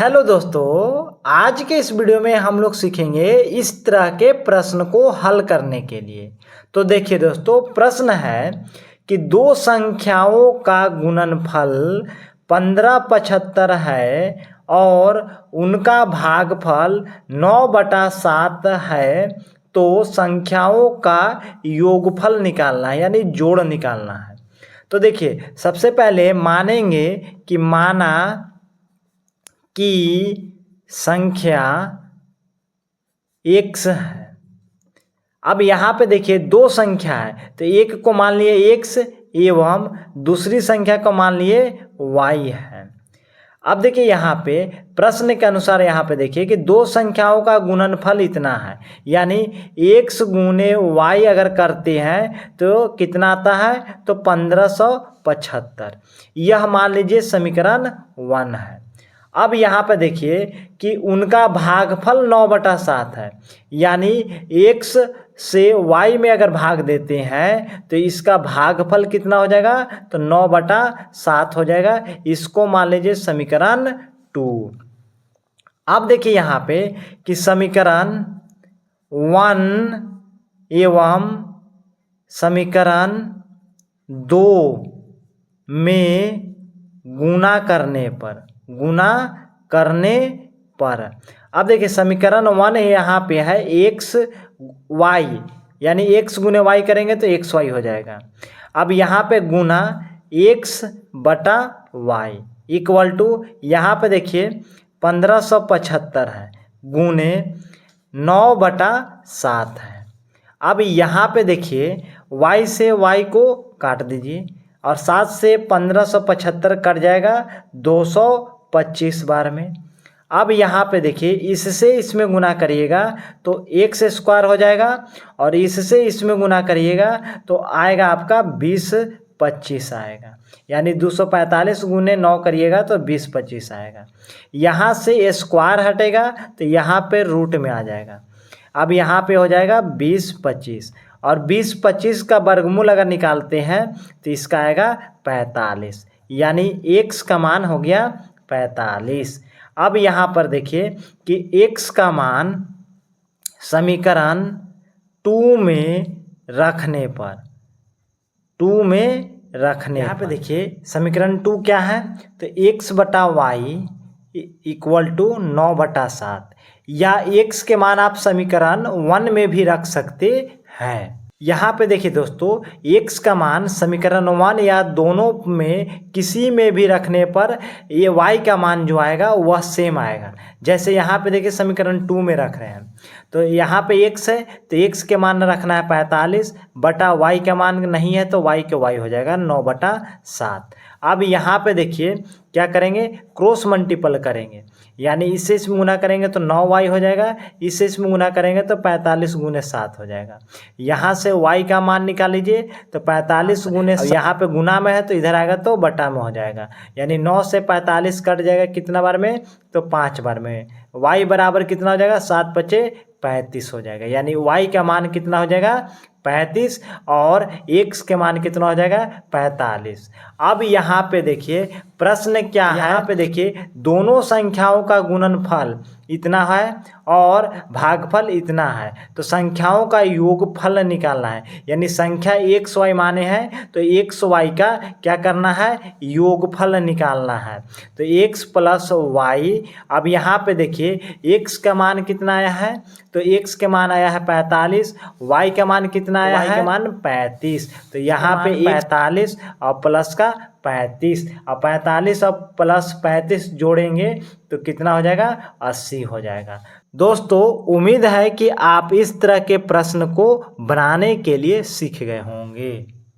Hello दोस्तों, आज के इस वीडियो में हम लोग सीखेंगे इस तरह के प्रश्न को हल करने के लिए। तो देखिए दोस्तों, प्रश्न है कि दो संख्याओं का गुणनफल 1575 है और उनका भागफल 9/7 है, तो संख्याओं का योगफल निकालना है, यानी जोड़ निकालना है। तो देखिए, सबसे पहले मानेंगे कि माना की संख्या x है। अब यहाँ पे देखिए दो संख्या है, तो एक को मान लिए x एवं दूसरी संख्या को मान लिए y है। अब देखिए यहाँ पे प्रश्न के अनुसार यहाँ पे देखिए कि दो संख्याओं का गुणनफल इतना है, यानी x गुने y अगर करते हैं तो कितना आता है, तो 1575। यह मान लीजिए समीकरण 1 है। अब यहाँ पे देखिए कि उनका भागफल 9/7 है, यानी x से y में अगर भाग देते हैं तो इसका भागफल कितना हो जाएगा, तो 9/7 हो जाएगा। इसको मान लीजिए समीकरण 2। अब देखिए यहाँ पे कि समीकरण 1 एवं समीकरण 2 में गुणा करने पर अब देखिए समीकरण 1 यहाँ पे है x y, यानी x गुने y करेंगे तो x y हो जाएगा। अब यहाँ पे गुना x/y इक्वल टू यहाँ पे देखिए 1575 है गुने 9/7 है। अब यहाँ पे देखिए y से y को काट दीजिए और 7 से 1575 कट जाएगा 225 बार में। अब यहाँ पे देखिए इससे इसमें गुना करिएगा तो x² हो जाएगा और इससे इसमें गुना करिएगा तो आएगा आपका 20/25 आएगा, यानी 245 गुने 9 करिएगा तो 20/25 आएगा। यहाँ से स्क्वायर हटेगा तो यहाँ पे रूट में आ जाएगा। अब यहाँ पे हो जाएगा 20/25 और 20/25 का वर्गमूल अगर निकालते हैं तो इसका आएगा 45, यानी x का मान हो गया 45। अब यहाँ पर देखिए कि x का मान समीकरण 2 में रखने पर यहाँ पे देखिए समीकरण 2 क्या है, तो x/y इक्वल टू 9/7, या x के मान आप समीकरण 1 में भी रख सकते हैं। यहाँ पे देखिए दोस्तों, x का मान समीकरण 1 या दोनों में किसी में भी रखने पर ये y का मान जो आएगा वह सेम आएगा। जैसे यहाँ पे देखिए समीकरण 2 में रख रहे हैं तो यहाँ पे x है तो x के मान रखना है 45 बटा y का मान नहीं है तो y के y हो जाएगा 9/7। अब यहाँ पे देखिए क्या करेंगे, क्रॉस मल्टीपल करेंगे, यानी इससे इसमें गुना करेंगे तो 9y हो जाएगा, इससे इसमें गुना करेंगे तो 45 गुने 7 हो जाएगा। यहाँ से y का मान निकाल लीजिए तो 45 गुने, यहाँ पे गुना में है तो इधर आएगा तो बटा में हो जाएगा, यानी 9 से 45 कट जाएगा कितना बार में, तो 5 बार में। y बराबर कितना हो जाएगा, 7×5 35 हो जाएगा, यानी y का मान कितना हो जाएगा 35 और x के मान कितना हो जाएगा 45। अब यहाँ पे देखिए प्रश्न क्या है, यहाँ पे देखिए दोनों संख्याओं का गुणनफल इतना है और भागफल इतना है, तो संख्याओं का योगफल निकालना है, यानी संख्या x y माने हैं तो x y का क्या करना है, योगफल निकालना है। तो x + y, अब यहाँ पे देखिए x का मान कितना आया है, तो x के मान आया है 45, y का मान कितना आया है, मान 35, तो यहाँ पे 45 और प्लस का 35 और 45 और प्लस 35 जोड़ेंगे तो कितना हो जाएगा, 80 हो जाएगा। दोस्तों उम्मीद है कि आप इस तरह के प्रश्न को बनाने के लिए सीख गए होंगे।